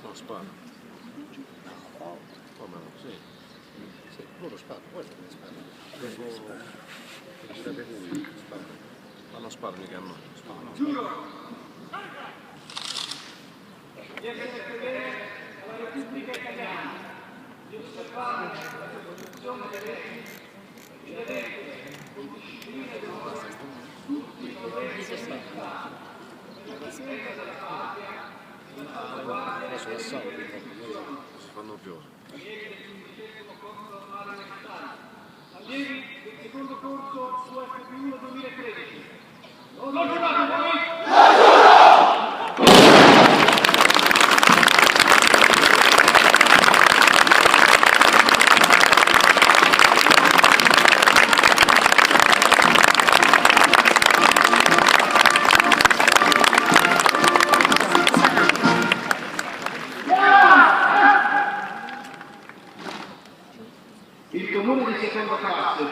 No, spara. Come no? Sì. Sì, loro sparano, guarda come sparano. Sarebbe lui, sparano. Ma non spara mica a noi. Sparano. Di appartenere alla Repubblica Italiana, di osservare la Costituzione e di adempiere con disciplina e devono tutti i doveri di città, per la difesa della patria, per la salvaguardia Adesso è sabato, Si fanno piovere. allievi del 11° corso normale elementare, allievi del secondo corso su FP1 2013. Non giurate voi! Il comune di seconda classe